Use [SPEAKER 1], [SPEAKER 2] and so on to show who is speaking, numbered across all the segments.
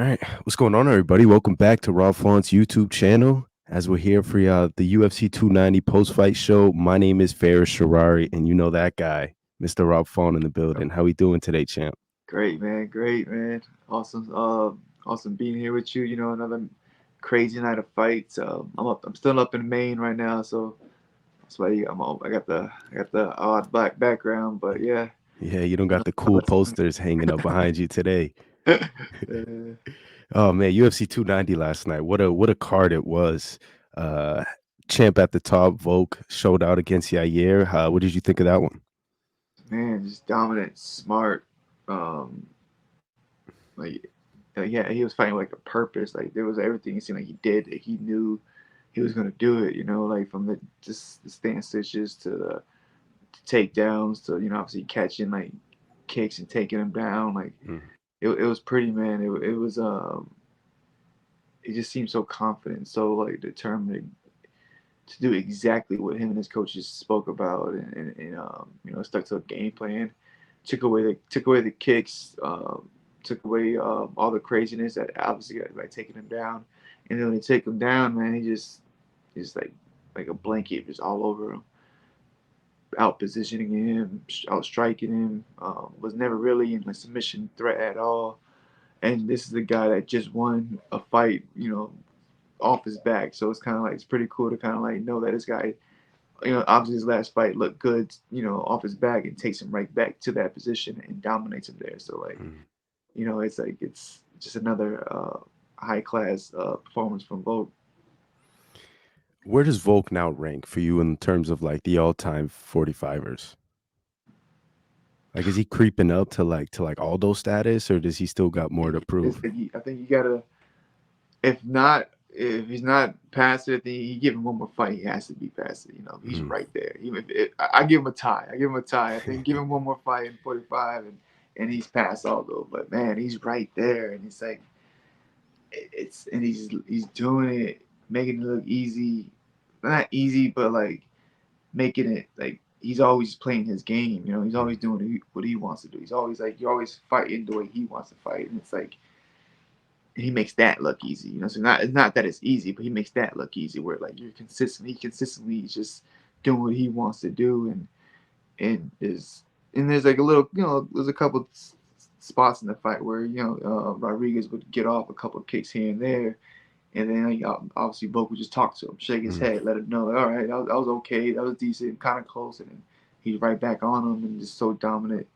[SPEAKER 1] All right, what's going on, everybody? Welcome back to Rob Font's YouTube channel. As we're here for the UFC 290 post-fight show, my name is Fares Sharari, and you know that guy, Mr. Rob Font in the building. How we doing today, champ?
[SPEAKER 2] Great, man. Great, man. Awesome. Awesome being here with you. Another crazy night of fights. I'm still up in Maine right now, so that's why I got the odd black background. But yeah,
[SPEAKER 1] Yeah, you don't
[SPEAKER 2] you
[SPEAKER 1] got
[SPEAKER 2] know,
[SPEAKER 1] the cool posters hanging up behind you today.
[SPEAKER 2] uh,
[SPEAKER 1] Oh man, UFC 290 last night. What a card it was. Uh Champ at the top, Volk showed out against Yair. What did you think of that one?
[SPEAKER 2] man, just dominant, smart. Um, like, yeah, he was fighting with, like, a purpose. Like, there was everything. It seemed like he did. Like, he knew he was gonna do it. Like from the stand stitches to the takedowns to obviously catching like kicks and taking them down. Like
[SPEAKER 1] Mm.
[SPEAKER 2] it was pretty, man. It was he just seemed so confident, so like determined to do exactly what him and his coaches spoke about, and stuck to a game plan. Took away the kicks, took away all the craziness that obviously got like taking him down, and then when they take him down, man, he just like a blanket just all over him, out positioning him, out striking him. Was never really in a submission threat at all. And this is the guy that just won a fight, off his back. So it's kind of like it's pretty cool to kind of like know that this guy, obviously his last fight looked good, off his back, and takes him right back to that position and dominates him there. So like,
[SPEAKER 1] Mm.
[SPEAKER 2] it's like it's just another high class performance from Volk.
[SPEAKER 1] Where does Volk now rank for you in terms of like the all-time 45ers? Like, is he creeping up to like Aldo status, or does he still got more to prove?
[SPEAKER 2] I think you gotta, if he's not past it, then you give him one more fight. He has to be past it. He's
[SPEAKER 1] Mm.
[SPEAKER 2] right there. Even if I give him a tie. I give him a tie. I think give him one more fight in 45, and he's past Aldo. But man, he's right there, and it's like and he's doing it, making it look easy. Not easy, but like making it like he's always playing his game. He's
[SPEAKER 1] Mm.
[SPEAKER 2] always doing what he wants to do. He's always like you're always fighting the way he wants to fight, and it's like he makes that look easy. So it's not that it's easy, but he makes that look easy. Where like you're consistent, he consistently is just doing what he wants to do, and there's like a little, there's a couple spots in the fight where Rodriguez would get off a couple of kicks here and there, and then obviously Volk would just talk to him, shake his
[SPEAKER 1] Mm.
[SPEAKER 2] head, let him know, like, all right, that was okay, that was decent, kind of close, and then he's right back on him and just so dominant.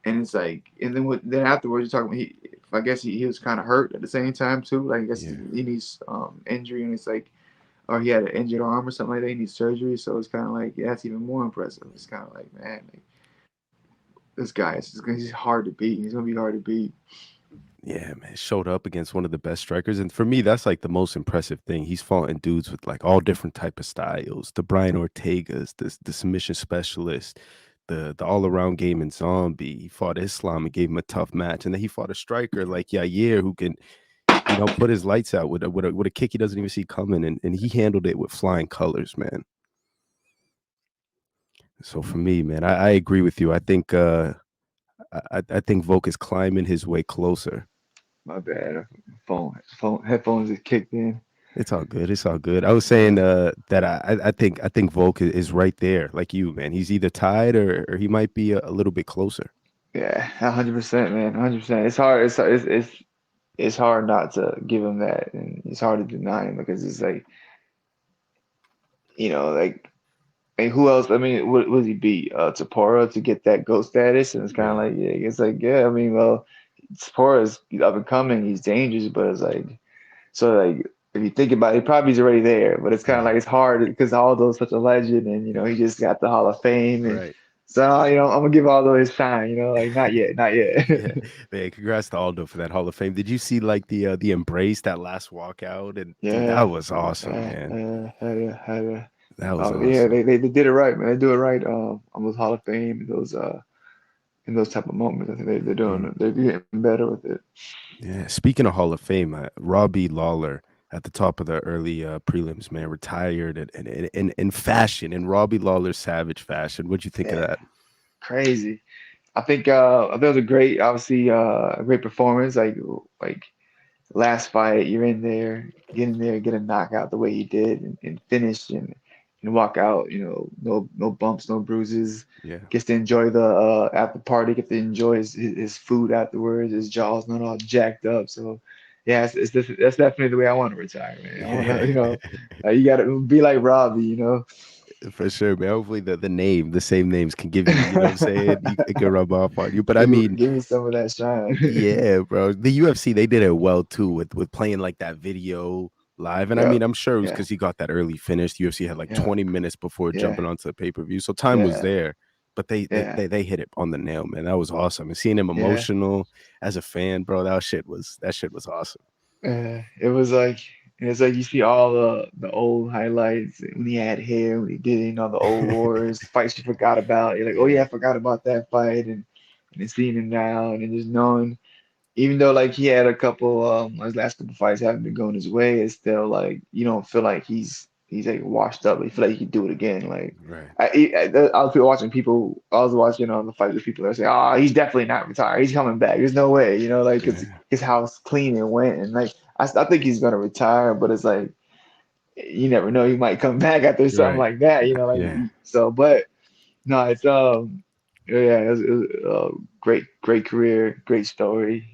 [SPEAKER 2] And it's like, and then afterwards, you're talking. I guess he was kind of hurt at the same time too. Like I guess
[SPEAKER 1] Yeah.
[SPEAKER 2] he needs injury, and it's like, or he had an injured arm or something like that. He needs surgery, so it's kind of like, yeah, that's even more impressive. It's kind of like, man, like, this guy he's hard to beat. He's gonna be hard to beat.
[SPEAKER 1] Yeah, man, showed up against one of the best strikers, and for me, that's like the most impressive thing. He's fought in dudes with like all different type of styles. The Brian Ortegas, the submission specialist, the all around game and zombie. He fought Islam and gave him a tough match, and then he fought a striker like Yair who can put his lights out with a kick he doesn't even see coming, and he handled it with flying colors, man. So for me, man, I agree with you. I think Volk is climbing his way closer.
[SPEAKER 2] My bad. Phone headphones is kicked in.
[SPEAKER 1] It's all good. It's all good. I was saying that I think Volk is right there, like you, man. He's either tied or he might be a little bit closer.
[SPEAKER 2] Yeah, 100%, man, 100%. It's hard. It's hard not to give him that, and it's hard to deny him because it's like, like, hey, who else? I mean, what would he beat? Tapora to get that GOAT status, and it's kind of
[SPEAKER 1] Yeah.
[SPEAKER 2] like, yeah, it's like, yeah. I mean, well, Tapora's up and coming. He's dangerous, but it's like, so like, if you think about it, probably he's already there. But it's kind of like
[SPEAKER 1] Mhm.
[SPEAKER 2] it's hard because Aldo's such a legend, and he just got the Hall of Fame, and
[SPEAKER 1] Right.
[SPEAKER 2] so I'm gonna give Aldo his time. Like not yet, not yet.
[SPEAKER 1] Yeah. Man, congrats to Aldo for that Hall of Fame. Did you see like the embrace, that last walkout? And dude, that
[SPEAKER 2] Yeah,
[SPEAKER 1] was awesome, man.
[SPEAKER 2] had a,
[SPEAKER 1] That was
[SPEAKER 2] oh yeah,
[SPEAKER 1] awesome.
[SPEAKER 2] they did it right, man. They do it right. On those Hall of Fame, those in those type of moments. I think
[SPEAKER 1] Mm.
[SPEAKER 2] they're getting better with it.
[SPEAKER 1] Yeah. Speaking of Hall of Fame, Robbie Lawler at the top of the early prelims, man, retired in fashion, in Robbie Lawler's savage fashion. What'd you think of
[SPEAKER 2] Yeah,
[SPEAKER 1] that?
[SPEAKER 2] crazy. I think it was a great, obviously, a great performance. Like last fight, you're in there, get in there, get a knockout the way he did, and finish and walk out. No bumps, no bruises.
[SPEAKER 1] Yeah.
[SPEAKER 2] Gets to enjoy the after party. Get to enjoy his food afterwards. His jaw's not all jacked up. So yeah, that's definitely the way I want to retire, man. I want to,
[SPEAKER 1] Yeah.
[SPEAKER 2] you gotta be like Robbie,
[SPEAKER 1] For sure, man. Hopefully the same names can give you, you know what I'm saying? It can rub off on you. But I mean,
[SPEAKER 2] Give me some of that shine.
[SPEAKER 1] yeah, bro. The UFC, they did it well too with playing like that video live. And I
[SPEAKER 2] Yeah,
[SPEAKER 1] mean, I'm sure it was
[SPEAKER 2] yeah,
[SPEAKER 1] because he got that early finish. The UFC had like
[SPEAKER 2] yeah,
[SPEAKER 1] 20 minutes before
[SPEAKER 2] yeah,
[SPEAKER 1] jumping onto the pay-per-view. So time was
[SPEAKER 2] yeah,
[SPEAKER 1] there. But
[SPEAKER 2] yeah,
[SPEAKER 1] they hit it on the nail, man. That was awesome. And seeing him
[SPEAKER 2] yeah.
[SPEAKER 1] emotional as a fan, bro, that shit was awesome.
[SPEAKER 2] It was like it's like you see all the old highlights when he had hair, when he did it, all the old wars, fights you forgot about. You're like, oh yeah,
[SPEAKER 1] Yeah.
[SPEAKER 2] I forgot about that fight, and then seeing him now, and then just knowing, even though like he had a couple his last couple fights haven't been going his way, it's still like you don't feel like he's like washed up. You feel like he could do it again. Like
[SPEAKER 1] Right.
[SPEAKER 2] I was watching people. I was watching on the fight with people that say, "Oh, he's definitely not retired. He's coming back. There's no way." Like because
[SPEAKER 1] Yeah.
[SPEAKER 2] his house clean and went, and like I think he's gonna retire, but it's like you never know. He might come back after
[SPEAKER 1] You're
[SPEAKER 2] something
[SPEAKER 1] right.
[SPEAKER 2] like that. Like
[SPEAKER 1] Yeah.
[SPEAKER 2] so. But no, it's yeah, it was a great career, great story.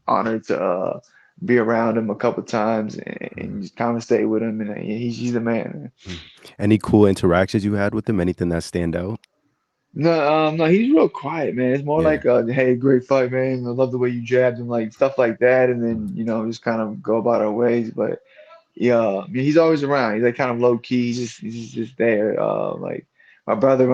[SPEAKER 2] Honored to be around him a couple times
[SPEAKER 1] Mm,
[SPEAKER 2] and just conversate with him, and he's the man.
[SPEAKER 1] mm. Any cool interactions you had with him? Anything that stand out?
[SPEAKER 2] No, he's real quiet, man. It's more
[SPEAKER 1] Yeah.
[SPEAKER 2] like, hey, great fight, man. I love the way you jabbed him, like stuff like that, and then
[SPEAKER 1] Mm,
[SPEAKER 2] just kind of go about our ways. But yeah, I mean, he's always around. He's like kind of low key. He's just there. Like my brother,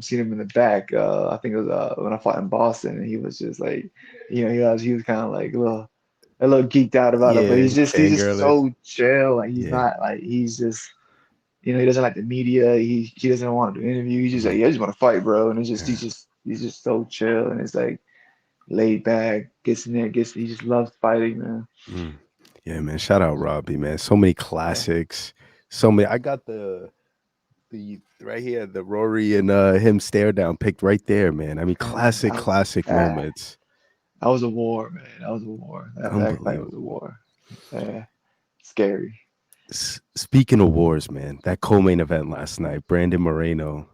[SPEAKER 2] seen him in the back. I think it was when I fought in Boston, and he was just like, he was kind of like a little geeked out about it. But
[SPEAKER 1] yeah,
[SPEAKER 2] he's just
[SPEAKER 1] fangirling.
[SPEAKER 2] so chill. Like he's
[SPEAKER 1] Yeah.
[SPEAKER 2] not like he's just. He doesn't like the media. He doesn't want to do interview. He's just like,
[SPEAKER 1] Mm,
[SPEAKER 2] yeah, I just want to fight, bro. And it's just
[SPEAKER 1] yeah.
[SPEAKER 2] he's just so chill and it's like laid back, gets in there, he just loves fighting, man.
[SPEAKER 1] Mm. Yeah, man. Shout out Robbie, man. So many
[SPEAKER 2] Yeah,
[SPEAKER 1] classics. So many. I got the right here, the Rory and him stare down picked right there, man. I mean,
[SPEAKER 2] man,
[SPEAKER 1] classic, classic moments.
[SPEAKER 2] that was a war, man. That was a war. That fight was a
[SPEAKER 1] Unbelievable.
[SPEAKER 2] war. Yeah, scary.
[SPEAKER 1] Speaking of wars, man, that co-main event last night, Brandon Moreno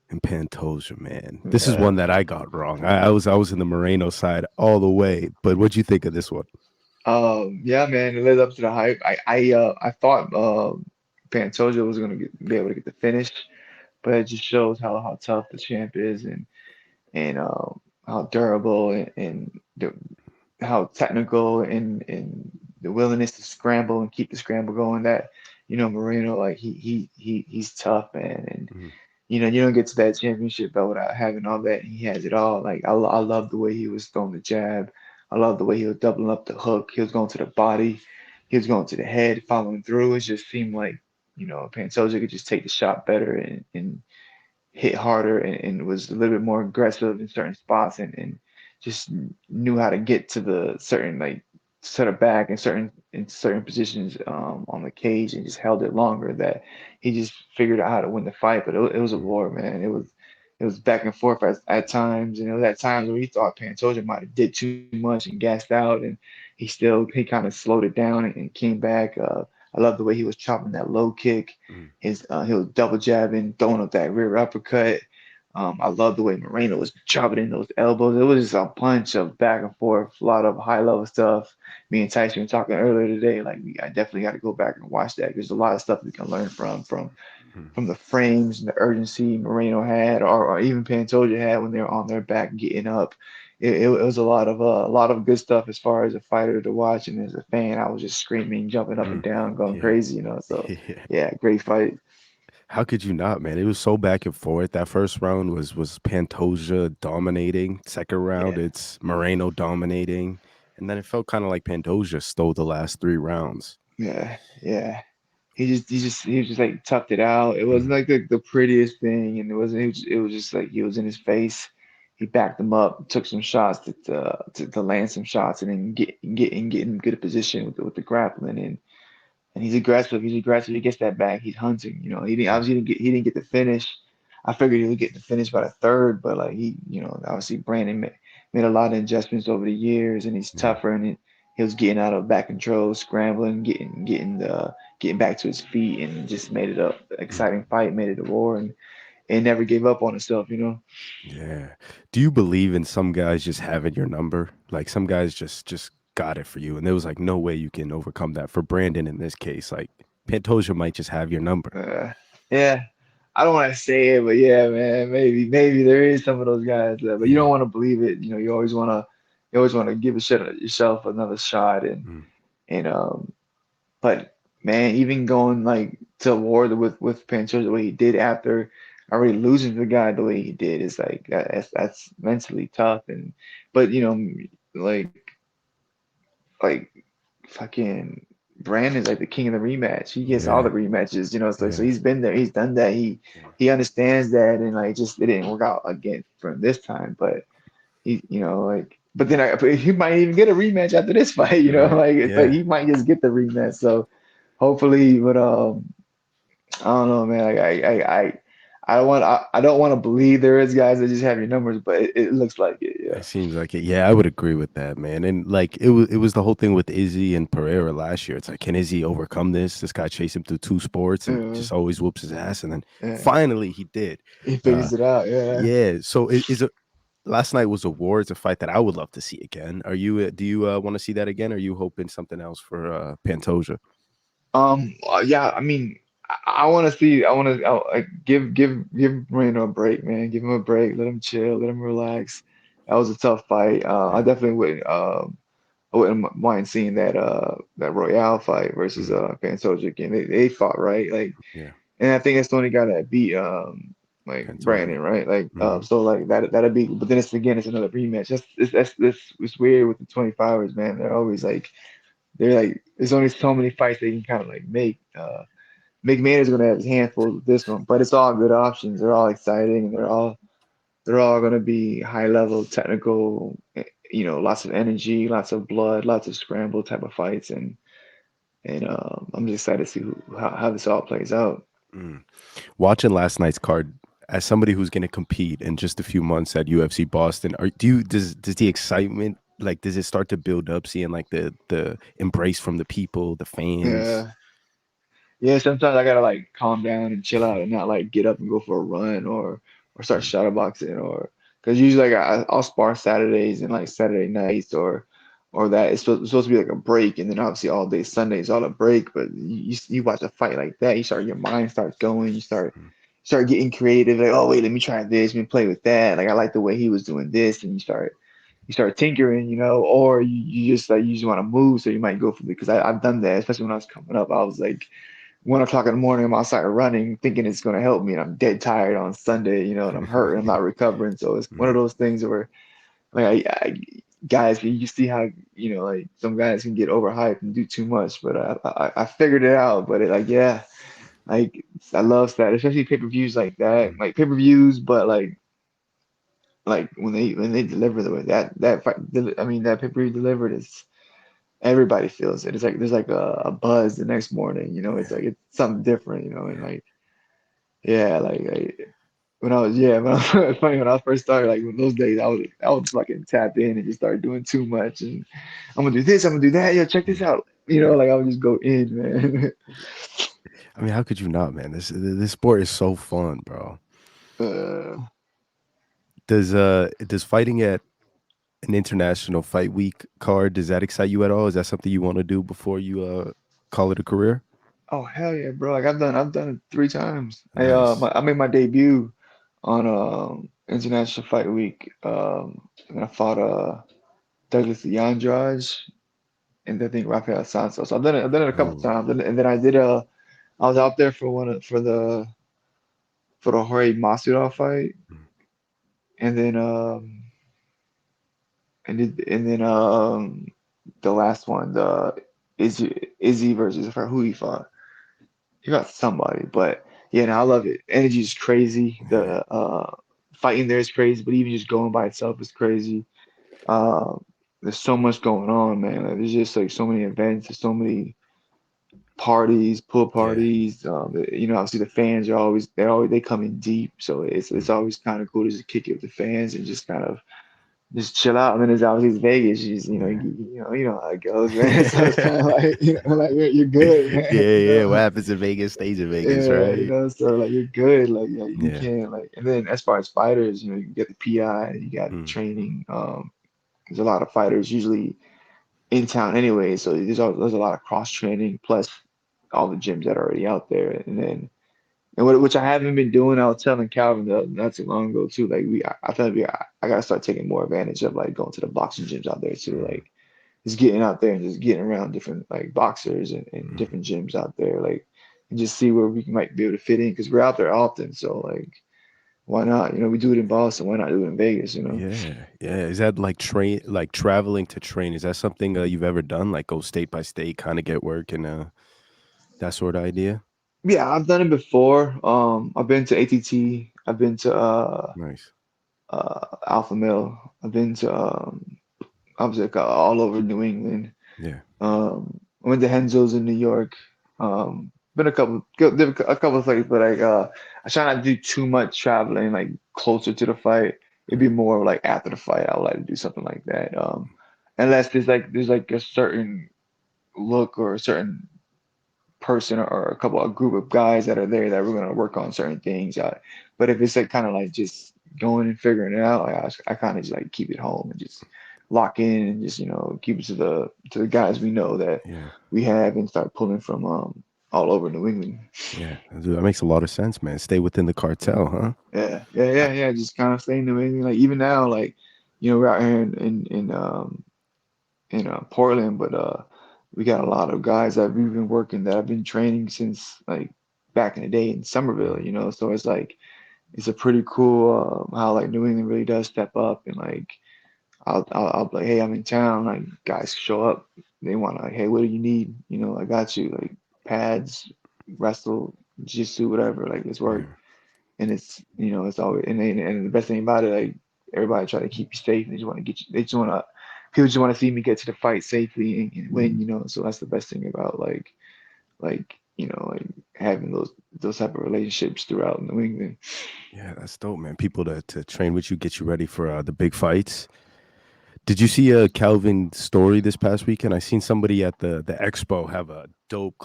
[SPEAKER 1] and Pantoja, man. This is
[SPEAKER 2] Yeah.
[SPEAKER 1] one that I got wrong. I was in the Moreno side all the way. But what'd you think of this one?
[SPEAKER 2] Yeah, man, it led up to the hype. I thought Pantoja was gonna be able to get the finish, but it just shows how tough the champ is and how durable and how technical and the willingness to scramble and keep the scramble going. That Moreno, like he's tough, man, and
[SPEAKER 1] Mhm,
[SPEAKER 2] you don't get to that championship belt without having all that. And he has it all. Like I love the way he was throwing the jab. I love the way he was doubling up the hook. He was going to the body. He was going to the head, following through. It just seemed like Pantoja could just take the shot better and hit harder and was a little bit more aggressive in certain spots and just knew how to get to the certain like set of back in certain positions on the cage and just held it longer that he just figured out how to win the fight. But it was a
[SPEAKER 1] mhm,
[SPEAKER 2] war, man. It was back and forth at times, and it was at times where he thought Pantoja might have did too much and gassed out, and he kind of slowed it down and came back. I love the way he was chopping that low kick.
[SPEAKER 1] mhm,
[SPEAKER 2] He was double jabbing, throwing up that rear uppercut. I love the way Moreno was chopping in those elbows. It was just a bunch of back and forth, a lot of high level stuff. Me and Tyson were talking earlier today. Like, I definitely got to go back and watch that. There's a lot of stuff we can learn
[SPEAKER 1] mhm,
[SPEAKER 2] from the frames and the urgency Moreno had, or even Pantoja had when they were on their back getting up. It was a lot of good stuff as far as a fighter to watch, and as a fan, I was just screaming, jumping up and
[SPEAKER 1] mhm.
[SPEAKER 2] down, going
[SPEAKER 1] Yeah.
[SPEAKER 2] crazy. So
[SPEAKER 1] Yeah.
[SPEAKER 2] yeah, great fight.
[SPEAKER 1] How could you not, man? It was so back and forth. That first round was Pantoja dominating. Second round,
[SPEAKER 2] Yeah,
[SPEAKER 1] it's Moreno dominating. And then it felt kind of like Pantoja stole the last three rounds.
[SPEAKER 2] yeah. He just like toughed it out. It wasn't
[SPEAKER 1] Mhm,
[SPEAKER 2] like the prettiest thing, and it was just like he was in his face. He backed him up, took some shots to land some shots, and then get in good position with the grappling and he's aggressive. He's aggressive. He gets that back. He's hunting. He didn't
[SPEAKER 1] mhm,
[SPEAKER 2] obviously he didn't get the finish. I figured he would get the finish by the third, but like obviously Brandon made a lot of adjustments over the years, and he's
[SPEAKER 1] yeah.
[SPEAKER 2] tougher, and he was getting out of back control, scrambling, getting back to his feet, and just made it a
[SPEAKER 1] Mm,
[SPEAKER 2] exciting fight, made it a war, and never gave up on himself. You know.
[SPEAKER 1] yeah. Do you believe in some guys just having your number? Like some guys just got it for you, and there was like no way you can overcome that. For Brandon in this case, like Pantoja might just have your number.
[SPEAKER 2] Uh, yeah, I don't want to say it, but yeah, man, maybe there is some of those guys, but you don't
[SPEAKER 1] Yeah.
[SPEAKER 2] want to believe it. You know, you always want to give a shit at yourself another shot,
[SPEAKER 1] Mm,
[SPEAKER 2] and but man, even going like to war with Pantoja the way he did after already losing the guy the way he did is like that's mentally tough, and but like like fucking Brandon's like the king of the rematch. He gets all
[SPEAKER 1] yeah.
[SPEAKER 2] the rematches, so
[SPEAKER 1] Yeah.
[SPEAKER 2] he's been there, he's done that.
[SPEAKER 1] Yeah.
[SPEAKER 2] He understands that, and like just it didn't work out again for him this time. But but then but he might even get a rematch after this fight,
[SPEAKER 1] Right.
[SPEAKER 2] like it's like
[SPEAKER 1] Yeah.
[SPEAKER 2] he might just get the rematch. So hopefully, but I don't know, man. Like I don't want to believe there is guys that just have your numbers, but it looks like it.
[SPEAKER 1] It seems like it. Yeah, I would agree with that, man. And like it was the whole thing with Izzy and Pereira last year. It's like, can Izzy overcome this? This guy chased him through two sports and
[SPEAKER 2] Yeah,
[SPEAKER 1] just always whoops his ass. And then
[SPEAKER 2] yeah.
[SPEAKER 1] finally he did.
[SPEAKER 2] He
[SPEAKER 1] Uh
[SPEAKER 2] figures it out. Yeah.
[SPEAKER 1] yeah. So is it last night was a war. It's a fight that I would love to see again. Are you do you want to see that again? Or are you hoping something else for Pantoja?
[SPEAKER 2] Yeah, I mean, I want to see. I want to like give Moreno a break, man. Give him a break. Let him chill. Let him relax. That was a tough fight. I
[SPEAKER 1] Yeah.
[SPEAKER 2] definitely wouldn't. I wouldn't mind seeing that Royale fight versus
[SPEAKER 1] Mhm.
[SPEAKER 2] Pantoja again. They fought right, like,
[SPEAKER 1] Yeah.
[SPEAKER 2] and I think that's the only guy that beat like
[SPEAKER 1] Pantoja.
[SPEAKER 2] Brandon, right? Like,
[SPEAKER 1] Mhm.
[SPEAKER 2] so like that'd be. But then it's another rematch. That's it's weird with the 25ers, man. They're like there's only so many fights they can kind of like make. McMahon is going to have his handful with this one, but it's all good options. They're all exciting, and they're all going to be high level technical. Lots of energy, lots of blood, lots of scramble type of fights, and I'm just excited to see how this all plays out.
[SPEAKER 1] Mm. Watching last night's card, as somebody who's going to compete in just a few months at UFC Boston, does the excitement, like, does it start to build up seeing like the embrace from the people, the fans?
[SPEAKER 2] Yeah, yeah. Sometimes I gotta like calm down and chill out and not like get up and go for a run or start
[SPEAKER 1] Mm,
[SPEAKER 2] shadowboxing or because usually like I'll spar Saturdays and like Saturday nights or that it's supposed to be like a break and then obviously all day Sunday is all a break but you watch a fight like that your mind starts going
[SPEAKER 1] mm,
[SPEAKER 2] you start getting creative like oh wait let me try this let me play with that like I like the way he was doing this and you start tinkering, or you just like you just want to move, so you might go for it. Because I've done that, especially when I was coming up. I was like 1 o'clock in the morning, I'm outside running, thinking it's gonna help me, and I'm dead tired on Sunday, and I'm hurt and I'm not recovering. So it's one of
[SPEAKER 1] mm,
[SPEAKER 2] those things where like guys, you see how like some guys can get overhyped and do too much, but I figured it out. But like yeah, like I love that, especially pay-per-views like that,
[SPEAKER 1] mm.
[SPEAKER 2] like pay-per-views, but like when they deliver the way that fight, I mean that pay-per-view delivered is everybody feels it. It's like there's like a buzz the next morning. It's
[SPEAKER 1] Yeah,
[SPEAKER 2] like it's something different. And
[SPEAKER 1] yeah.
[SPEAKER 2] like yeah, like when I was it's funny when I first started like in those days I would fucking tap in and just start doing too much and I'm gonna do this, I'm gonna do that. Yo, check this
[SPEAKER 1] Mm,
[SPEAKER 2] out.
[SPEAKER 1] yeah.
[SPEAKER 2] Like I would just go in, man.
[SPEAKER 1] I mean, how could you not, man? This sport is so fun, bro.
[SPEAKER 2] Uh,
[SPEAKER 1] Does fighting at an international fight week card, does that excite you at all? Is that something you want to do before you call it a career?
[SPEAKER 2] oh hell yeah, bro! Like I've done it 3 times.
[SPEAKER 1] Nice.
[SPEAKER 2] I made my debut on International Fight Week. And I fought Douglas Andrade and I think Rafael Santos. So I've done it a couple
[SPEAKER 1] Oh,
[SPEAKER 2] times, and then I was out there for the Jorge Masvidal fight,
[SPEAKER 1] mm,
[SPEAKER 2] and then the last one, the Izzy versus I forgot who he fought. He fought somebody, but yeah, no, I love it. Energy is crazy.
[SPEAKER 1] yeah,
[SPEAKER 2] The fighting there is crazy, but even just going by itself is crazy. Uh, there's so much going on, man. Like, there's just like so many events. There's so many parties, pool
[SPEAKER 1] yeah.
[SPEAKER 2] parties. Obviously the fans they come in deep, so it's
[SPEAKER 1] Mm,
[SPEAKER 2] always kind of cool to just kick it with the fans and just kind of just chill out. And then it's obviously Vegas.
[SPEAKER 1] Yeah.
[SPEAKER 2] You know how it goes, man. So it's kind of like, like you're good,
[SPEAKER 1] Yeah,
[SPEAKER 2] man.
[SPEAKER 1] yeah. What happens in Vegas stays in Vegas,
[SPEAKER 2] Yeah,
[SPEAKER 1] right?
[SPEAKER 2] so like you're good. Like, yeah, you
[SPEAKER 1] Yeah.
[SPEAKER 2] can't like. And then as far as fighters, you get the PI, you got
[SPEAKER 1] Mm,
[SPEAKER 2] training. There's a lot of fighters usually in town anyway, so there's a lot of cross training plus all the gyms that are already out there, and then. And which I haven't been doing, I was telling Calvin not too long ago too. Like I feel like I gotta start taking more advantage of like going to the boxing gyms out there too.
[SPEAKER 1] mm,
[SPEAKER 2] Like just getting out there and just getting around different like boxers and
[SPEAKER 1] mm.
[SPEAKER 2] different gyms out there. Like and just see where we might be able to fit in because we're out there often. So like why not? We do it in Boston. Why not do it in Vegas?
[SPEAKER 1] Yeah, yeah. Is that like traveling to train? Is that something you've ever done? Like go state by state, kind of get work and that sort of idea?
[SPEAKER 2] Yeah, I've done it before. I've been to ATT. I've been to
[SPEAKER 1] Nice.
[SPEAKER 2] Alpha Mill. I've been to I was like all over New England.
[SPEAKER 1] Yeah.
[SPEAKER 2] I went to Henzo's in New York. Been did a couple of places, but like I try not to do too much traveling like closer to the fight. It'd be
[SPEAKER 1] Right.
[SPEAKER 2] more like after the fight. I would like to do something like that. Unless there's like a certain look or a certain person or a group of guys that are there that we're gonna work on certain things. But if it's like kind of like just going and figuring it out, like I kind of just like keep it home and just lock in and just keep it to the guys we know that
[SPEAKER 1] Yeah.
[SPEAKER 2] we have and start pulling from all over New England.
[SPEAKER 1] Yeah. Dude, that makes a lot of sense, man. Stay within the cartel, huh?
[SPEAKER 2] Yeah, yeah,
[SPEAKER 1] I,
[SPEAKER 2] yeah, yeah. Just kind of stay in New England. Like even now, like we're out here in Portland, but we got a lot of guys that we've been working that I've been training since like back in the day in Somerville,
[SPEAKER 1] mm,
[SPEAKER 2] So it's like it's a pretty cool how like New England really does step up and like I'll be like, hey, I'm in town. Like guys show up, they want like, hey, what do you need? I got you. Like pads, wrestle, jiu-jitsu, whatever. Like let's work.
[SPEAKER 1] yeah.
[SPEAKER 2] And it's always and the best thing about it, like everybody try to keep you safe. They just want to get you. They just want to people just want to see me get to the fight safely and win. So that's the best thing about like having those type of relationships throughout New England.
[SPEAKER 1] Yeah, that's dope, man. People to train with you, get you ready for the big fights. Did you see Calvin's story this past weekend? I seen somebody at the expo have a dope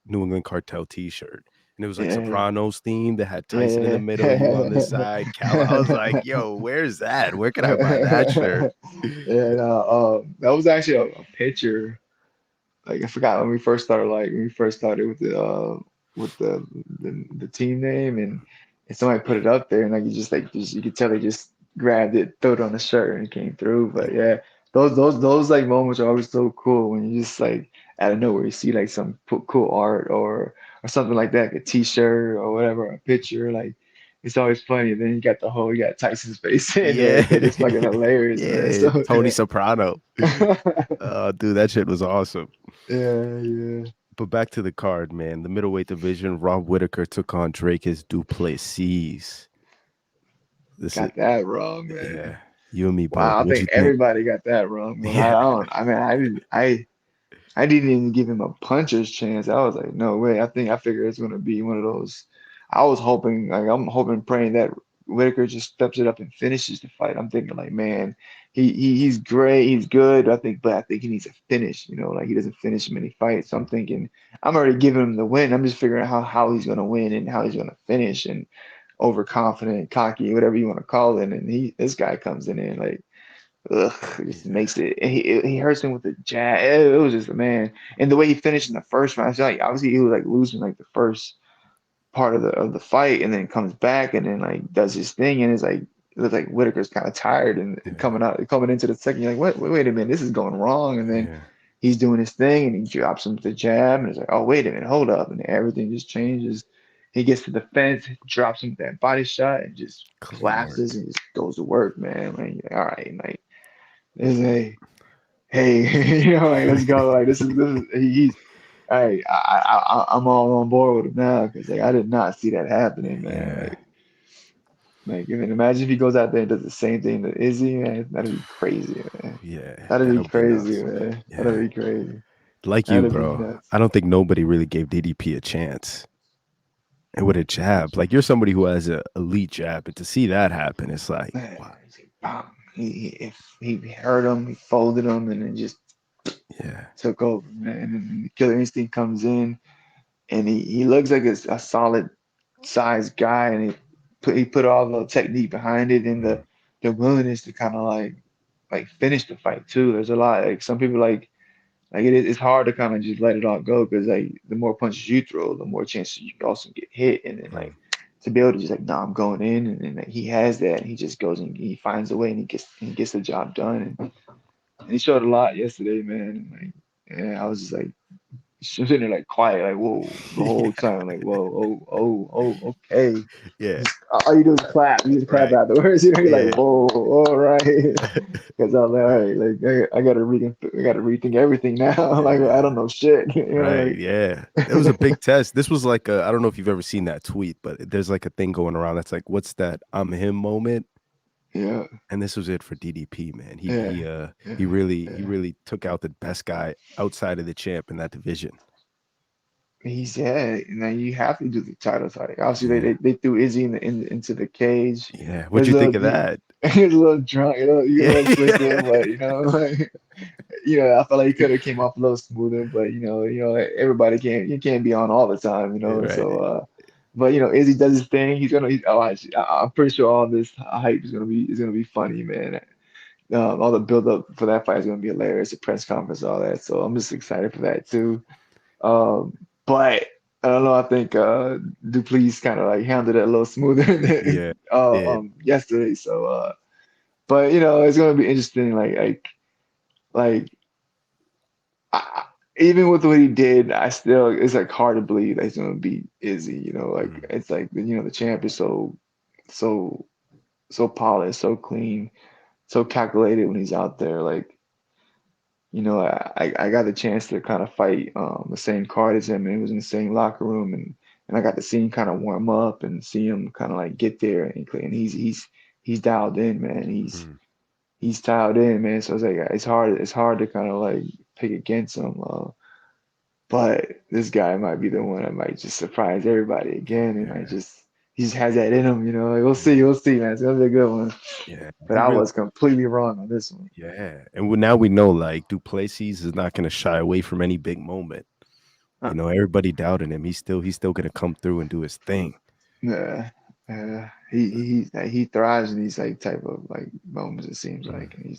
[SPEAKER 1] New England Cartel T-shirt, and it was like
[SPEAKER 2] Yeah,
[SPEAKER 1] Sopranos themed. That had Tyson in the
[SPEAKER 2] yeah,
[SPEAKER 1] middle, you on this
[SPEAKER 2] yeah.
[SPEAKER 1] side, Cal. I was like, yo, where's that? Where can I buy that shirt?
[SPEAKER 2] Yeah, no, that was actually a picture. Like I forgot when we first started. Like when we first started with the team name, and somebody put it up there, and like you could tell they just grabbed it, threw it on the shirt, and it came through. But
[SPEAKER 1] Yeah,
[SPEAKER 2] yeah, those like moments are always so cool when you just like out of nowhere you see like some cool art or something like that, like a T-shirt or whatever, a picture. Like it's always funny. And then you got Tyson's face in there.
[SPEAKER 1] yeah,
[SPEAKER 2] It's like it's fucking hilarious, man.
[SPEAKER 1] yeah.
[SPEAKER 2] So
[SPEAKER 1] Tony Soprano. Dude, that shit was awesome.
[SPEAKER 2] yeah, yeah.
[SPEAKER 1] But back to the card, man. The middleweight division, Rob Whittaker took on Drake Duplessis. This is
[SPEAKER 2] Got that wrong, man.
[SPEAKER 1] yeah. You and me both.
[SPEAKER 2] Wow, I
[SPEAKER 1] What'd
[SPEAKER 2] think
[SPEAKER 1] you think?
[SPEAKER 2] everybody got that wrong, man. I
[SPEAKER 1] Yeah.
[SPEAKER 2] don't. I mean, I didn't even give him a puncher's chance. I was like, no way. I figured it's gonna be one of those. I was hoping, like, I'm hoping, praying that Whitaker just steps it up and finishes the fight. I'm thinking, like, man, he's great, he's good. But I think he needs a finish. Like he doesn't finish many fights. So I'm thinking, I'm already giving him the win. I'm just figuring out how he's gonna win and how he's gonna finish and overconfident, cocky, whatever you want to call it. And this guy comes in and like. Ugh, just
[SPEAKER 1] Yeah.
[SPEAKER 2] makes it. He hurts him with the jab. It was just a man, and the way he finished in the first round. I feel like obviously he was like losing like the first part of the fight, and then comes back and then like does his thing, and it's like it looks like Whitaker's kind of tired and
[SPEAKER 1] Yeah.
[SPEAKER 2] coming into the second. You're like, what? Wait a minute, this is going wrong. And then
[SPEAKER 1] Yeah.
[SPEAKER 2] he's doing his thing, and he drops him with the jab, and it's like, oh wait a minute, hold up, and everything just changes. He gets to the fence, drops him with that body shot, and just
[SPEAKER 1] Clean
[SPEAKER 2] collapses
[SPEAKER 1] work.
[SPEAKER 2] and just goes to work, man. Like, you're like, all right, like. Is a hey, like let's go. Like this is he's hey, I'm all on board with him now because like I did not see that happening, man.
[SPEAKER 1] Yeah.
[SPEAKER 2] I mean, imagine if he goes out there and does the same thing to Izzy, man. That'd be crazy, man.
[SPEAKER 1] Yeah.
[SPEAKER 2] That'd be
[SPEAKER 1] That'll be
[SPEAKER 2] crazy,
[SPEAKER 1] nuts.
[SPEAKER 2] man. That'd
[SPEAKER 1] Yeah.
[SPEAKER 2] be crazy.
[SPEAKER 1] Like you,
[SPEAKER 2] That'd be
[SPEAKER 1] bro.
[SPEAKER 2] nuts,
[SPEAKER 1] I don't think nobody really gave DDP a chance. And with a jab, like you're somebody who has a elite jab, and to see that happen, it's like,
[SPEAKER 2] man.
[SPEAKER 1] wow.
[SPEAKER 2] He's like, bang. he hurt him, he folded him, and then just
[SPEAKER 1] Yeah.
[SPEAKER 2] took over, man. And then the killer instinct comes in, and he looks like a solid sized guy, and he put all the technique behind it and
[SPEAKER 1] Mm.
[SPEAKER 2] the willingness to kind of like finish the fight too. There's a lot like some people like it's hard to kind of just let it all go because like the more punches you throw, the more chances you can also get hit, and then like
[SPEAKER 1] Mm.
[SPEAKER 2] to be able to just like, nah, I'm going in, and then like, he has that, and he just goes and he finds a way, and he gets the job done, and he showed a lot yesterday, man. And, like, yeah, I was just like sitting there like quiet, like whoa, the whole
[SPEAKER 1] Yeah.
[SPEAKER 2] time, like whoa, oh, okay.
[SPEAKER 1] Yeah.
[SPEAKER 2] Just all you do is clap. You just clap
[SPEAKER 1] Right.
[SPEAKER 2] afterwards. You know, you're like,
[SPEAKER 1] Yeah.
[SPEAKER 2] whoa, all right. Because I was like, all right, like I gotta rethink everything now. Like I
[SPEAKER 1] Yeah.
[SPEAKER 2] don't know shit. You know,
[SPEAKER 1] Right. Yeah. It was a big test. This was like I don't know if you've ever seen that tweet, but there's like a thing going around that's like, what's that I'm him moment?
[SPEAKER 2] yeah,
[SPEAKER 1] And this was it for DDP, man. He
[SPEAKER 2] yeah,
[SPEAKER 1] he uh he
[SPEAKER 2] yeah,
[SPEAKER 1] really he
[SPEAKER 2] yeah.
[SPEAKER 1] really took out the best guy outside of the champ in that division.
[SPEAKER 2] He's yeah. Now you have to do the title fight. Obviously,
[SPEAKER 1] Yeah.
[SPEAKER 2] they threw Izzy into the cage.
[SPEAKER 1] Yeah. What'd
[SPEAKER 2] There's
[SPEAKER 1] you
[SPEAKER 2] a
[SPEAKER 1] think
[SPEAKER 2] little
[SPEAKER 1] of that?
[SPEAKER 2] he was a little drunk. You get a little twisted,
[SPEAKER 1] Yeah.
[SPEAKER 2] but like I felt like he could have came off a little smoother, but everybody can't you can't be on all the time,
[SPEAKER 1] Right.
[SPEAKER 2] So but Izzy does his thing. I'm pretty sure all this hype is gonna be funny, man. All the build up for that fight is gonna be hilarious. The press conference, all that. So I'm just excited for that too. But I don't know. I think Duplessis kind of like handled it a little smoother than
[SPEAKER 1] Yeah. Did.
[SPEAKER 2] yesterday. So, but it's gonna be interesting. Like I, even with what he did, I still it's like hard to believe that he's gonna beat Izzy. Like
[SPEAKER 1] Mm.
[SPEAKER 2] it's like the champ is so so polished, so clean, so calculated when he's out there. Like I got the chance to kind of fight the same card as him, and it was in the same locker room, and I got to see him kind of warm up and see him kind of like get there, and he's dialed in, man.
[SPEAKER 1] Mm.
[SPEAKER 2] He's dialed in, man. So it's like it's hard to kind of like pick against him. But this guy might be the one that might just surprise everybody again, and
[SPEAKER 1] Yeah.
[SPEAKER 2] he just has that in him, Like,
[SPEAKER 1] Yeah.
[SPEAKER 2] we'll see, man. It's gonna be a good one.
[SPEAKER 1] Yeah.
[SPEAKER 2] But
[SPEAKER 1] He
[SPEAKER 2] I
[SPEAKER 1] really
[SPEAKER 2] was completely wrong on this one.
[SPEAKER 1] yeah. And now we know like Duplessis is not gonna shy away from any big moment. Everybody doubting him. He's still gonna come through and do his thing.
[SPEAKER 2] Yeah, yeah. He thrives in these like type of like moments. It seems
[SPEAKER 1] Mm.
[SPEAKER 2] like, and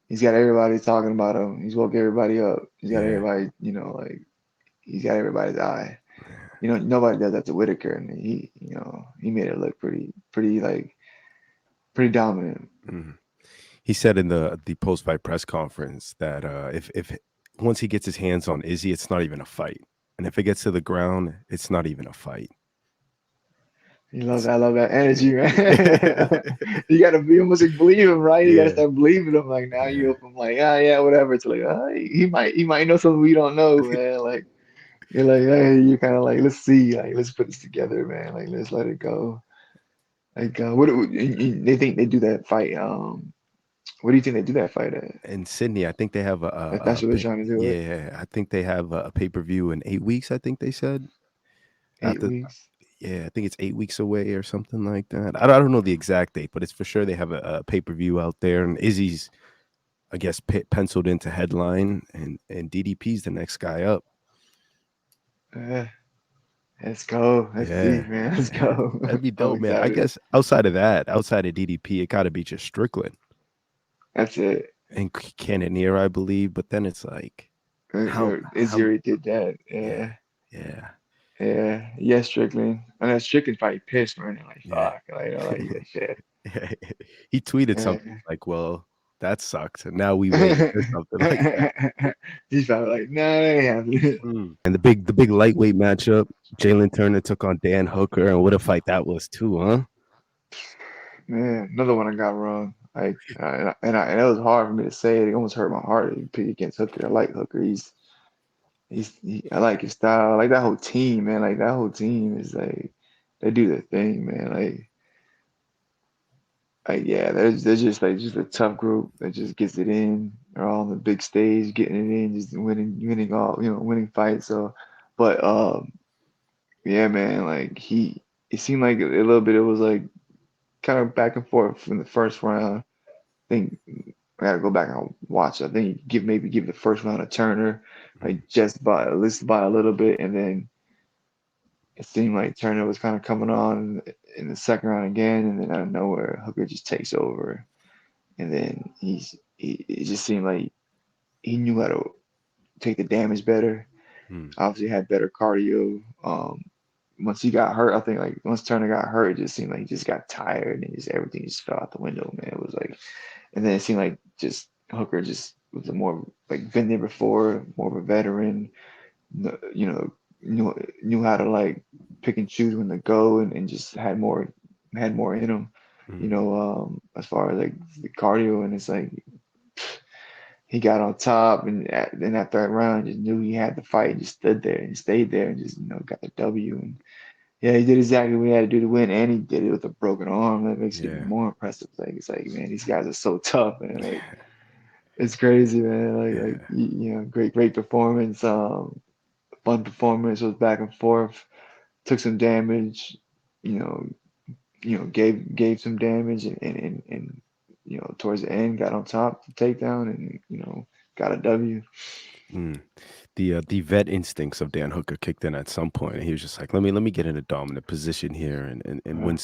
[SPEAKER 2] he's got everybody talking about him. He's woke everybody up. He's got
[SPEAKER 1] Yeah.
[SPEAKER 2] everybody, like he's got everybody's eye.
[SPEAKER 1] Yeah.
[SPEAKER 2] Nobody does that to Whittaker, and he made it look pretty dominant.
[SPEAKER 1] Mm. He said in the post fight press conference that if once he gets his hands on Izzy, it's not even a fight, and if it gets to the ground, it's not even a fight.
[SPEAKER 2] I love that
[SPEAKER 1] Yeah.
[SPEAKER 2] energy, man. You gotta be almost like believe him, right? You gotta
[SPEAKER 1] Yeah.
[SPEAKER 2] start believing him. Like now you
[SPEAKER 1] Yeah.
[SPEAKER 2] go from like, ah, yeah, whatever, to like, he might know something we don't know, man. Like you're like, hey, you kind of like, let's see, like, let's put this together, man. Like, let's let it go. Like, they think they do that fight? What do you think they do that fight at?
[SPEAKER 1] In Sydney, I think they have
[SPEAKER 2] That's what they're trying to do it.
[SPEAKER 1] yeah, I think they have a pay-per-view in 8 weeks. I think they said
[SPEAKER 2] Eight
[SPEAKER 1] after
[SPEAKER 2] weeks.
[SPEAKER 1] yeah, I think it's 8 weeks away or something like that. I don't know the exact date, but it's for sure they have a pay-per-view out there, and Izzy's I guess penciled into headline, and DDP's the next guy up.
[SPEAKER 2] Uh, let's go. Let's see,
[SPEAKER 1] Yeah,
[SPEAKER 2] man. Let's
[SPEAKER 1] yeah,
[SPEAKER 2] go.
[SPEAKER 1] that'd be
[SPEAKER 2] I'm
[SPEAKER 1] dope, man. I
[SPEAKER 2] excited.
[SPEAKER 1] guess outside of that, outside of DDP, it got to be just Strickland
[SPEAKER 2] That's it.
[SPEAKER 1] and Cannonier, I believe. But then it's like,
[SPEAKER 2] Izzy
[SPEAKER 1] how,
[SPEAKER 2] already did that.
[SPEAKER 1] yeah,
[SPEAKER 2] Yeah.
[SPEAKER 1] yeah,
[SPEAKER 2] Yeah. Yes, Strickland. And that Strickland fight pissed, man. Like,
[SPEAKER 1] yeah.
[SPEAKER 2] fuck. Like, yeah, shit.
[SPEAKER 1] He tweeted something
[SPEAKER 2] Yeah.
[SPEAKER 1] like, "Well, that sucks," and now we wait or something like that.
[SPEAKER 2] He's probably like, nah, that ain't happening.
[SPEAKER 1] Mm. And the big lightweight matchup, Jalen Turner took on Dan Hooker, and what a fight that was too, huh?
[SPEAKER 2] Man, another one I got wrong. And it was hard for me to say it. It almost hurt my heart to pick against Hooker. I like Hooker. I like his style. I like that whole team, man. Like that whole team is like they do their thing, man. Like yeah, they're just a tough group that just gets it in. They're all on the big stage, getting it in, just winning all winning fights. So, but yeah, man. It seemed like a little bit. It was like kind of back and forth in the first round. think I gotta go back and watch. I think maybe give the first round to Turner,
[SPEAKER 1] Mm,
[SPEAKER 2] like just by at least by a little bit, and then it seemed like Turner was kind of coming on in the second round again, and then out of nowhere Hooker just takes over, and then it just seemed like he knew how to take the damage better.
[SPEAKER 1] mm,
[SPEAKER 2] Obviously had better cardio. Once he got hurt, I think like once Turner got hurt, it just seemed like he just got tired and just everything just fell out the window, man. It was like, and then it seemed like just Hooker just was a more like been there before, more of a veteran, you know, knew how to like pick and choose when to go and just had more in him,
[SPEAKER 1] mm,
[SPEAKER 2] as far as like the cardio, and it's like he got on top and in that third round just knew he had the fight and just stood there and stayed there and just got the W. And yeah, he did exactly what he had to do to win, and he did it with a broken arm. That makes it even
[SPEAKER 1] yeah,
[SPEAKER 2] more impressive. Like it's like, man, these guys are so tough, man. Like it's crazy, man.
[SPEAKER 1] yeah.
[SPEAKER 2] Great performance. Fun performance. Was back and forth. Took some damage. You know, gave some damage, and towards the end got on top, the takedown, and got a W.
[SPEAKER 1] Mm. The vet instincts of Dan Hooker kicked in at some point, and he was just like, let me get in a dominant position here and
[SPEAKER 2] Yeah,
[SPEAKER 1] win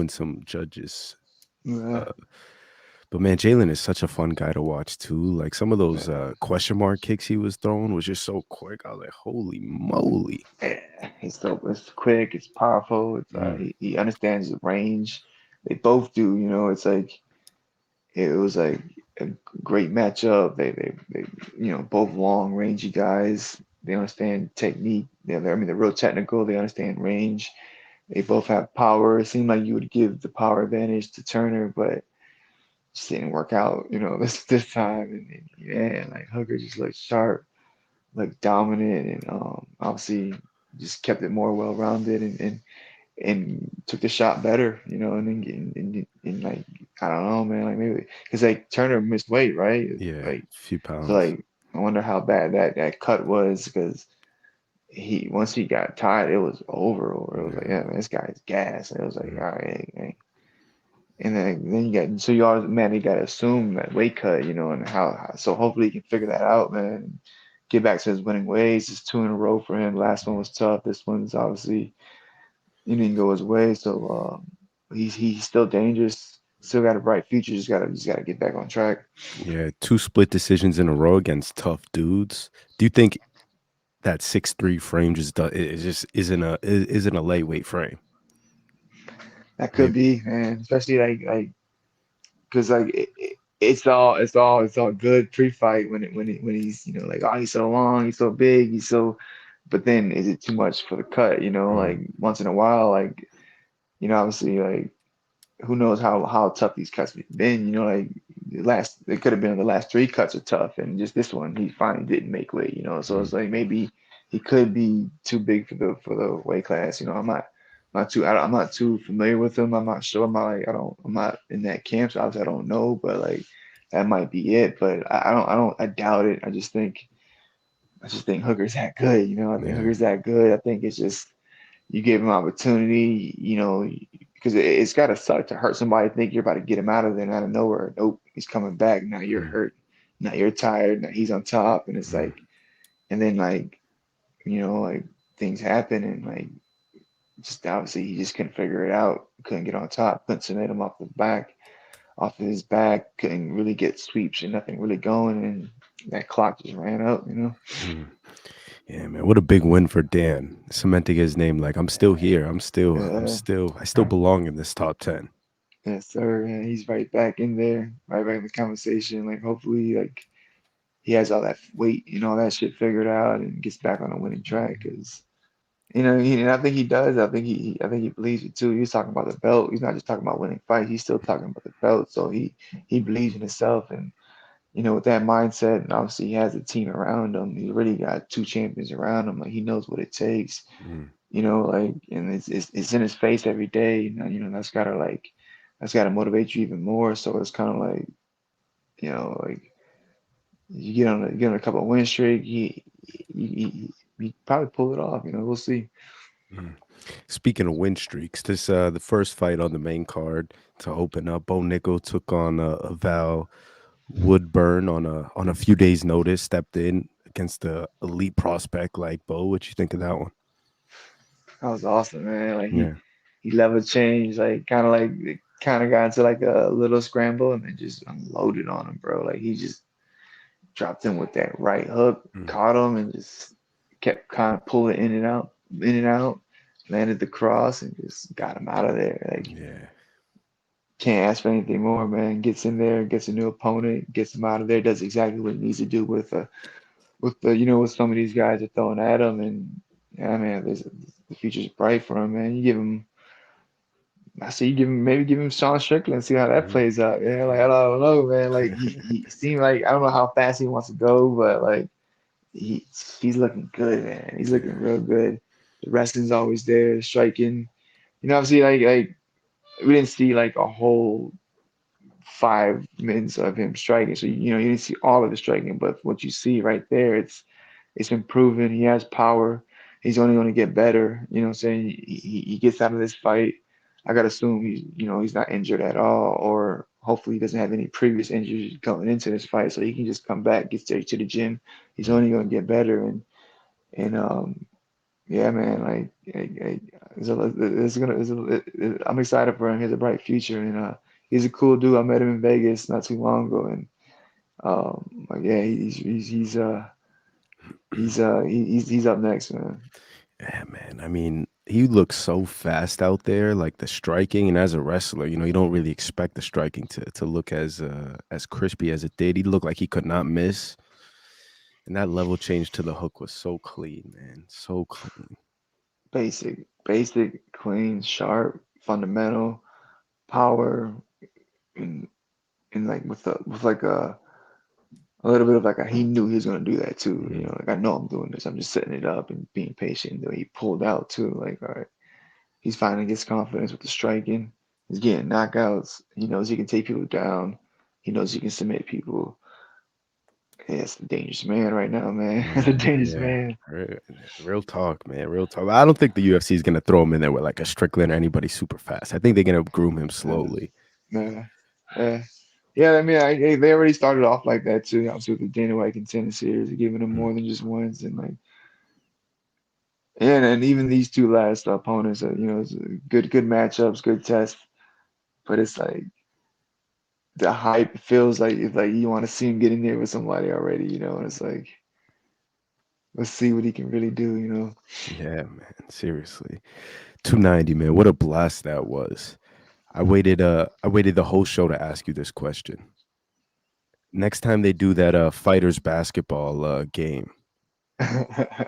[SPEAKER 1] some judges.
[SPEAKER 2] yeah,
[SPEAKER 1] Uh, but man, Jalen is such a fun guy to watch too. Like some of those
[SPEAKER 2] yeah.
[SPEAKER 1] question mark kicks he was throwing was just so quick. I was like, holy moly.
[SPEAKER 2] Yeah, it's quick, it's powerful.
[SPEAKER 1] Mm,
[SPEAKER 2] He understands the range. They both do. It's like it was like a great matchup. They both long, rangy guys. They understand technique. I mean, they're real technical. They understand range. They both have power. It seemed like you would give the power advantage to Turner, but just didn't work out. This time, and yeah, like Hooker just looked sharp, looked dominant, and obviously just kept it more well rounded and took the shot better. And then like I don't know, man, like maybe because like Turner missed weight, right?
[SPEAKER 1] yeah,
[SPEAKER 2] Like
[SPEAKER 1] few
[SPEAKER 2] so,
[SPEAKER 1] pounds.
[SPEAKER 2] like I wonder how bad that cut was because he once he got tired, it was over. Or it was like,
[SPEAKER 1] Yeah.
[SPEAKER 2] yeah, man, this guy's gas. And it was like,
[SPEAKER 1] Mm,
[SPEAKER 2] all right, hey. And then you always, man, you got to assume that weight cut, and so hopefully he can figure that out, man. Get back to his winning ways. It's two in a row for him. Last one was tough. This one's obviously he didn't go his way, so he's still dangerous. Still got a bright future. Just gotta get back on track.
[SPEAKER 1] yeah, two split decisions in a row against tough dudes. Do you think that 6'3" frame just does it just isn't a lightweight frame?
[SPEAKER 2] That could
[SPEAKER 1] Maybe.
[SPEAKER 2] be, man. Especially like because like it's all good pre-fight when he's like, oh, he's so long, he's so big, he's so. But then is it too much for the cut? Like
[SPEAKER 1] Mm,
[SPEAKER 2] once in a while, like obviously like who knows how tough these cuts have been. Like it could have been the last three cuts are tough, and just this one he finally didn't make weight. So
[SPEAKER 1] mm,
[SPEAKER 2] it's like maybe he could be too big for the weight class. I'm not too familiar with him. I'm not sure. I'm not in that camp, so obviously I don't know. But like that might be it. But I doubt it. I just think Hooker's that good. I think
[SPEAKER 1] yeah.
[SPEAKER 2] Hooker's that good. I think it's just you give him opportunity, because it's got to suck to hurt somebody, think you're about to get him out of there and out of nowhere. Nope, he's coming back. Now you're
[SPEAKER 1] Mm,
[SPEAKER 2] hurt. Now you're tired. Now he's on top. And it's
[SPEAKER 1] mm,
[SPEAKER 2] like, and then like, like things happen and like, just obviously he just couldn't figure it out. Couldn't get on top. Couldn't submit him off of his back. Couldn't really get sweeps and nothing really going. And that clock just ran up.
[SPEAKER 1] mm. Yeah, man, what a big win for Dan, cementing his name like, "I'm still here.
[SPEAKER 2] Uh,
[SPEAKER 1] I still belong in this top 10."
[SPEAKER 2] yes, sir. And he's right back in there, right back in the conversation. Like hopefully, like he has all that weight, all that shit figured out, and gets back on a winning track. Because and I think he does. I think he believes it too. He's talking about the belt. He's not just talking about winning fights. He's still talking about the belt. So he believes in himself, and with that mindset, and obviously he has a team around him. He really got two champions around him. Like he knows what it takes.
[SPEAKER 1] Mm,
[SPEAKER 2] Like, and it's in his face every day. That's gotta motivate you even more. So it's kind of like like you get on a couple of win streak, he probably pull it off. We'll see.
[SPEAKER 1] Mm. Speaking of win streaks, this the first fight on the main card to open up. Bo Nickel took on a Val Woodburn on a few days' notice. Stepped in against the elite prospect like Bo. What you think of that one?
[SPEAKER 2] That was awesome, man. Like
[SPEAKER 1] Yeah.
[SPEAKER 2] he level changed, like kind of got into like a little scramble and then just unloaded on him, bro. Like he just dropped him with that right hook,
[SPEAKER 1] Mm.
[SPEAKER 2] caught him, and just kept kind of pulling in and out, landed the cross, and just got him out of there. Like
[SPEAKER 1] Yeah.
[SPEAKER 2] can't ask for anything more, man. Gets in there, gets a new opponent, gets him out of there, does exactly what he needs to do with the what some of these guys are throwing at him, and yeah, man, the future's bright for him, man. You give him. I say you give him Sean Strickland, see how that
[SPEAKER 1] Mhm.
[SPEAKER 2] plays out. Yeah, like I don't know, man. Like he seemed like I don't know how fast he wants to go, but like he he's looking good, man. He's looking
[SPEAKER 1] Yeah.
[SPEAKER 2] real good. The wrestling's always there, striking. Obviously, like we didn't see like a whole 5 minutes of him striking, so you didn't see all of the striking, but what you see right there, it's improving. He has power. He's only going to get better. You know what I'm saying? He gets out of this fight. I gotta assume he's not injured at all, or hopefully he doesn't have any previous injuries going into this fight, so he can just come back, get straight to the gym. He's
[SPEAKER 1] Mm.
[SPEAKER 2] only going to get better, and yeah, man, I'm excited for him. He has a bright future, and he's a cool dude. I met him in Vegas not too long ago, and like yeah, he's up next, man.
[SPEAKER 1] Yeah, man. I mean, he looks so fast out there, like the striking, and as a wrestler, you don't really expect the striking to look as crispy as it did. He looked like he could not miss, and that level change to the hook was so clean, man, so clean.
[SPEAKER 2] Basic, clean, sharp, fundamental, power, and like with like a little bit of like he knew he was gonna do that too.
[SPEAKER 1] Mhm.
[SPEAKER 2] Like I know I'm doing this. I'm just setting it up and being patient. The way he pulled out too. Like all right, he's finding his confidence with the striking. He's getting knockouts. He knows he can take people down. He knows he can submit people. Yeah, it's a dangerous man right now, man. It's a
[SPEAKER 1] Yeah,
[SPEAKER 2] dangerous
[SPEAKER 1] yeah.
[SPEAKER 2] man.
[SPEAKER 1] Real talk, man. Real talk. I don't think the UFC is gonna throw him in there with like a Strickland or anybody super fast. I think they're gonna groom him
[SPEAKER 2] Uh,
[SPEAKER 1] slowly.
[SPEAKER 2] uh, uh, yeah, I mean, they already started off like that too. Obviously, with the Dana White contender series, giving him
[SPEAKER 1] Mm.
[SPEAKER 2] more than just wins, and like, and even these two last opponents, it's good matchups, good tests. But it's like the hype feels like it's like you want to see him get in there with somebody already, and it's like let's see what he can really do.
[SPEAKER 1] Yeah, man. Seriously. 290, man. What a blast that was. I waited the whole show to ask you this question. Next time they do that fighters basketball game,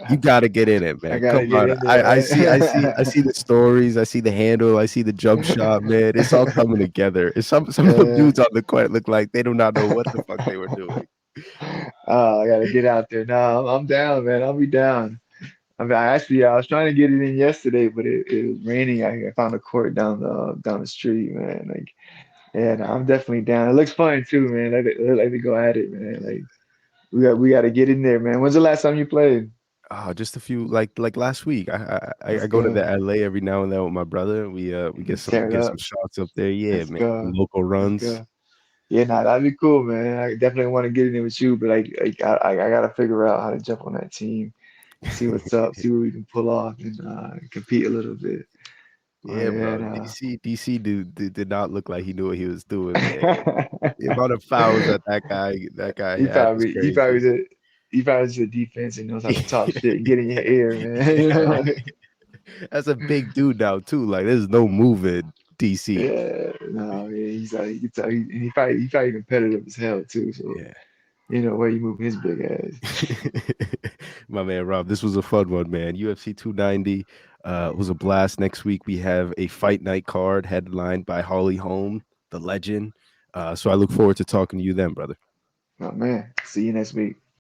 [SPEAKER 1] you gotta get in it,
[SPEAKER 2] I
[SPEAKER 1] man.
[SPEAKER 2] gotta
[SPEAKER 1] Come
[SPEAKER 2] get
[SPEAKER 1] on.
[SPEAKER 2] in
[SPEAKER 1] I
[SPEAKER 2] there,
[SPEAKER 1] see I see I
[SPEAKER 2] right?
[SPEAKER 1] see the stories, I see the handle, I see the jump shot, man. It's all coming together. It's some of them
[SPEAKER 2] Yeah.
[SPEAKER 1] dudes on the court look like they do not know what the fuck they were doing.
[SPEAKER 2] I gotta get out there. No, I'm down, man. I'll be down. I was trying to get it in yesterday, but it was raining. I found a court down the street, man. Like, yeah, no, I'm definitely down. It looks fun too, man. Like to go at it, man. Like we got to get in there, man. When's the last time you played?
[SPEAKER 1] Just a few like last week. I
[SPEAKER 2] Let's
[SPEAKER 1] go to
[SPEAKER 2] go.
[SPEAKER 1] the LA every now and then with my brother. We get some
[SPEAKER 2] Tear it
[SPEAKER 1] get some
[SPEAKER 2] up.
[SPEAKER 1] shots up there. Yeah,
[SPEAKER 2] Let's
[SPEAKER 1] man.
[SPEAKER 2] go.
[SPEAKER 1] Some local
[SPEAKER 2] Let's
[SPEAKER 1] runs.
[SPEAKER 2] go. Yeah, nah, that'd be cool, man. I definitely want to get in there with you, but I gotta figure out how to jump on that team, see what's up, see what we can pull off, and compete a little bit. Oh
[SPEAKER 1] Yeah,
[SPEAKER 2] yeah,
[SPEAKER 1] bro.
[SPEAKER 2] nah.
[SPEAKER 1] DC did not look like he knew what he was doing, man. The amount of fouls that guy
[SPEAKER 2] he
[SPEAKER 1] had was
[SPEAKER 2] probably he
[SPEAKER 1] crazy.
[SPEAKER 2] probably did he probably just a defense and knows how to talk shit and get in your ear, man.
[SPEAKER 1] Yeah. That's a big dude now too. Like there's no moving DC.
[SPEAKER 2] Yeah, no, yeah, you can tell he probably competitive as hell too. So
[SPEAKER 1] Yeah.
[SPEAKER 2] where you moving his big ass.
[SPEAKER 1] My man Rob, this was a fun one, man. UFC 290 was a blast. Next week we have a fight night card headlined by Holly Holm, the legend. So I look forward to talking to you then, brother.
[SPEAKER 2] Oh man, see you next week.